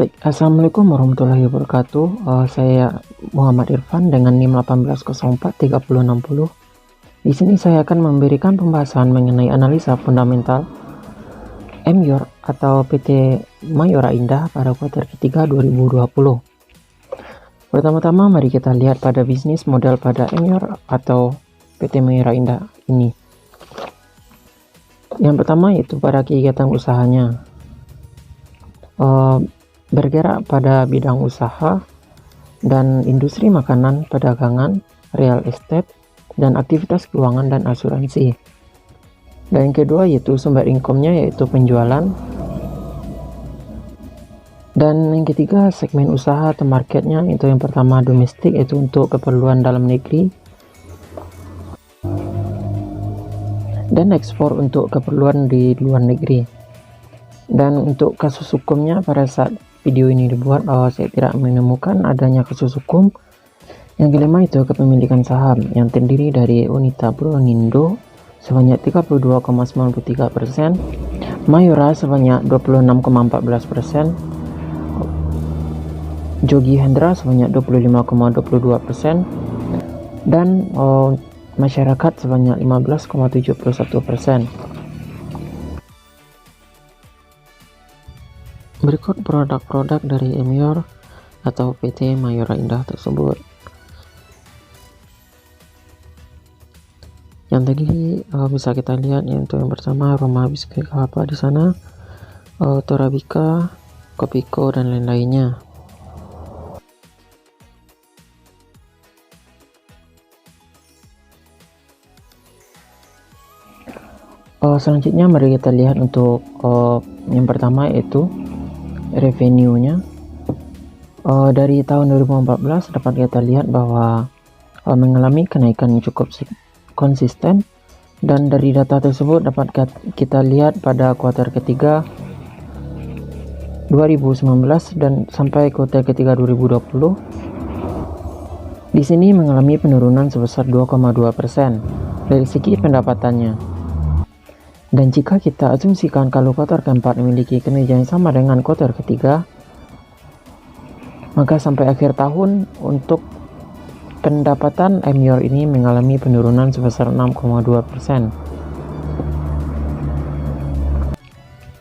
Baik, assalamualaikum warahmatullahi wabarakatuh. Saya Muhammad Irfan dengan NIM 18043060. Di sini saya akan memberikan pembahasan mengenai analisa fundamental MYOR atau PT Mayora Indah pada kuartal ketiga 2020. Pertama-tama mari kita lihat pada bisnis model pada MYOR atau PT Mayora Indah ini. Yang pertama yaitu pada kegiatan usahanya. Bergerak pada bidang usaha dan industri makanan, perdagangan, real estate, dan aktivitas keuangan dan asuransi. Dan yang kedua yaitu sumber income-nya yaitu penjualan. Dan yang ketiga segmen usaha atau marketnya itu yang pertama domestik, yaitu untuk keperluan dalam negeri, dan ekspor untuk keperluan di luar negeri. Dan untuk kasus hukumnya pada saat video ini dibuat bahwa saya tidak menemukan adanya kasus hukum. Yang kelima itu kepemilikan saham yang terdiri dari Unita Bronindo sebanyak 32,93%, Mayora sebanyak 26,14%, Jogi Hendra sebanyak 25,22%, dan masyarakat sebanyak 15,71%. Berikut produk-produk dari MYOR atau PT Mayora Indah tersebut. Yang tadi bisa kita lihat yaitu yang pertama Roma biskuit kelapa di sana, Torabika, Kopiko dan lain-lainnya. Selanjutnya mari kita lihat untuk yang pertama yaitu revenue-nya. Dari tahun 2014 dapat kita lihat bahwa mengalami kenaikan yang cukup konsisten, dan dari data tersebut dapat kita lihat pada kuartal ketiga 2019 dan sampai kuartal ketiga 2020 di sini mengalami penurunan sebesar 2,2% dari segi pendapatannya. Dan jika kita asumsikan kalau kuartal keempat memiliki kinerja yang sama dengan kuartal ketiga, maka sampai akhir tahun untuk pendapatan MYOR ini mengalami penurunan sebesar 6,2%.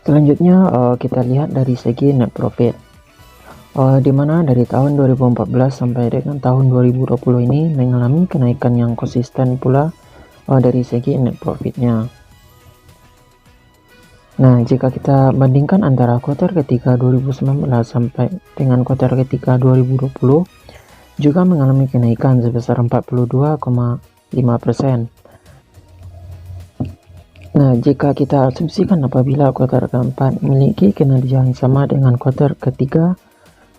Selanjutnya kita lihat dari segi net profit, di mana dari tahun 2014 sampai dengan tahun 2020 ini mengalami kenaikan yang konsisten pula dari segi net profitnya. Nah, jika kita bandingkan antara kuartal ketiga 2019 sampai dengan kuartal ketiga 2020 juga mengalami kenaikan sebesar 42,5%. Nah, jika kita asumsikan apabila kuartal keempat memiliki kinerja yang sama dengan kuartal ketiga,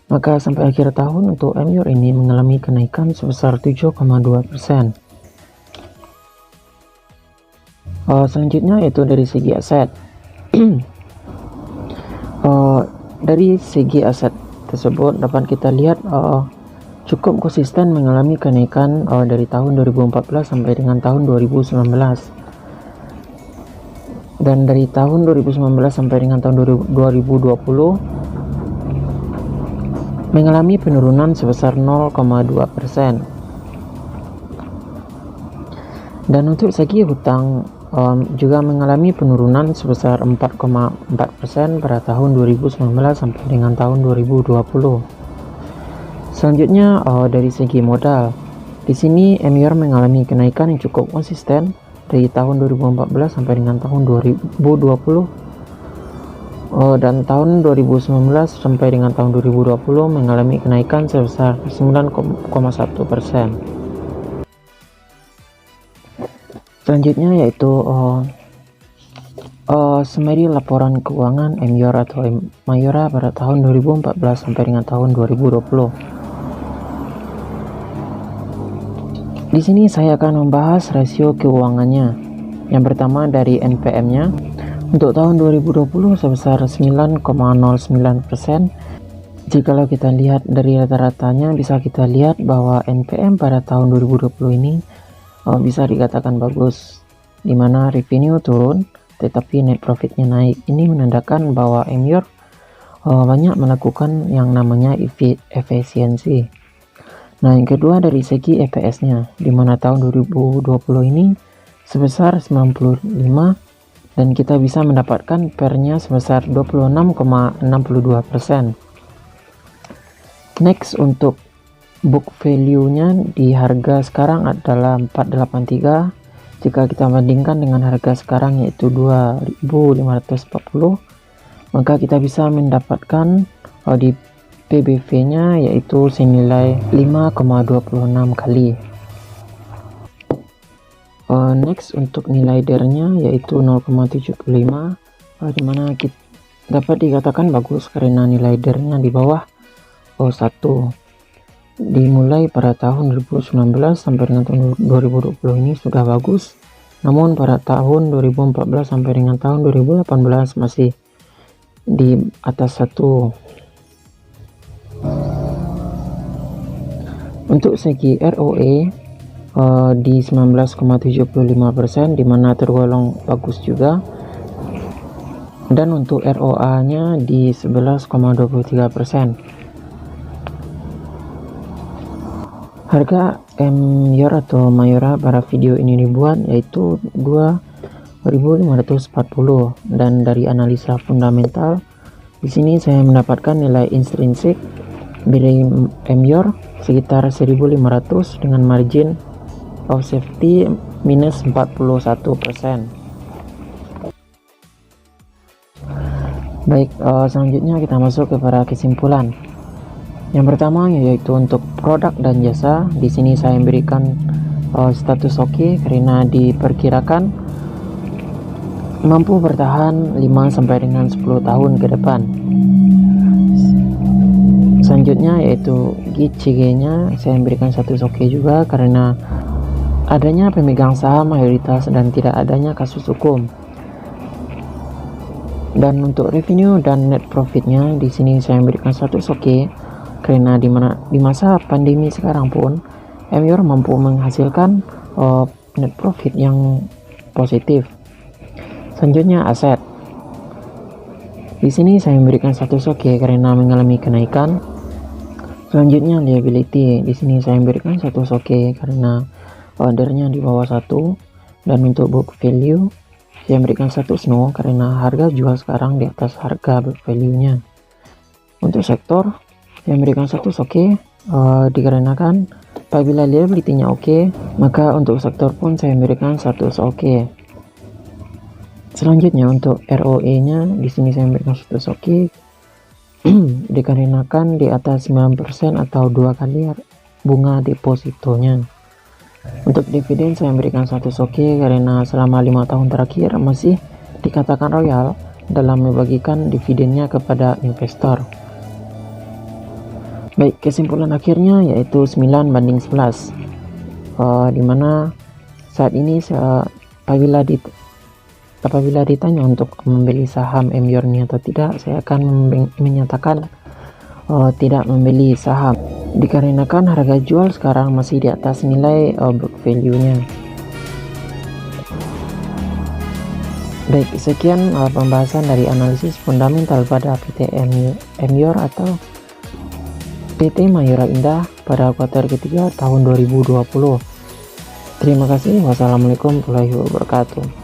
maka sampai akhir tahun untuk MYOR ini mengalami kenaikan sebesar 7,2%. Selanjutnya yaitu dari segi aset. Dari segi aset tersebut dapat kita lihat cukup konsisten mengalami kenaikan dari tahun 2014 sampai dengan tahun 2019, dan dari tahun 2019 sampai dengan tahun 2020 mengalami penurunan sebesar 0,2%. Dan untuk segi hutang juga mengalami penurunan sebesar 4,4% pada tahun 2019 sampai dengan tahun 2020. Selanjutnya dari segi modal, di sini MYOR mengalami kenaikan yang cukup konsisten dari tahun 2014 sampai dengan tahun 2020, dan tahun 2019 sampai dengan tahun 2020 mengalami kenaikan sebesar 9,1%. Selanjutnya yaitu summary laporan keuangan MYOR atau Mayora pada tahun 2014 sampai dengan tahun 2020. Di sini saya akan membahas rasio keuangannya. Yang pertama dari NPM-nya untuk tahun 2020 sebesar 9,09%. Jikalau kita lihat dari rata-ratanya bisa kita lihat bahwa NPM pada tahun 2020 ini bisa dikatakan bagus, dimana revenue turun tetapi net profitnya naik. Ini menandakan bahwa MYOR banyak melakukan yang namanya efisiensi. Nah, yang kedua dari segi EPS-nya, di mana tahun 2020 ini sebesar 95 dan kita bisa mendapatkan PER-nya sebesar 26,62%. Next, untuk book value-nya di harga sekarang adalah 483. Jika kita bandingkan dengan harga sekarang yaitu 2.540, maka kita bisa mendapatkan di PBV-nya yaitu senilai 5,26 kali. Next, untuk nilai DER-nya yaitu 0,75, dimana kita dapat dikatakan bagus karena nilai DER-nya di bawah 1. Dimulai pada tahun 2019 sampai dengan tahun 2020 ini sudah bagus, namun pada tahun 2014 sampai dengan tahun 2018 masih di atas 1. Untuk segi ROE di 19,75%, dimana tergolong bagus juga, dan untuk ROA nya di 11,23%. Harga MYOR atau Mayora pada video ini dibuat yaitu 2.540, dan dari analisa fundamental di sini saya mendapatkan nilai intrinsik dari MYOR sekitar 1.500 dengan margin of safety minus 41%. Baik, selanjutnya kita masuk kepada kesimpulan. Yang pertama yaitu untuk produk dan jasa. Di sini saya memberikan status oke karena diperkirakan mampu bertahan 5 sampai dengan 10 tahun ke depan. Selanjutnya yaitu GCG-nya saya memberikan status oke juga karena adanya pemegang saham mayoritas dan tidak adanya kasus hukum. Dan untuk revenue dan net profitnya di sini saya memberikan status oke karena di masa pandemi sekarang pun MYOR mampu menghasilkan net profit yang positif. Selanjutnya aset. Di sini saya memberikan status oke karena mengalami kenaikan. Selanjutnya liability. Di sini saya memberikan status oke karena ordernya di bawah 1, dan untuk book value saya memberikan status no karena harga jual sekarang di atas harga book value-nya. Untuk sektor saya memberikan status oke dikarenakan apabila liability-nya oke, maka untuk sektor pun saya memberikan status oke. Selanjutnya untuk ROE-nya di sini saya memberikan status oke dikarenakan di atas 9% atau 2 kali bunga depositonya. Untuk dividen saya memberikan status oke karena selama 5 tahun terakhir masih dikatakan royal dalam membagikan dividennya kepada investor. Baik, kesimpulan akhirnya yaitu 9:11, dimana saat ini apabila ditanya untuk membeli saham MYOR ini atau tidak, saya akan menyatakan tidak membeli saham dikarenakan harga jual sekarang masih di atas nilai book value-nya. Baik, sekian pembahasan dari analisis fundamental pada PT MYOR atau PT Mayora Indah pada kuartal ketiga tahun 2020. Terima kasih. Wassalamualaikum warahmatullahi wabarakatuh.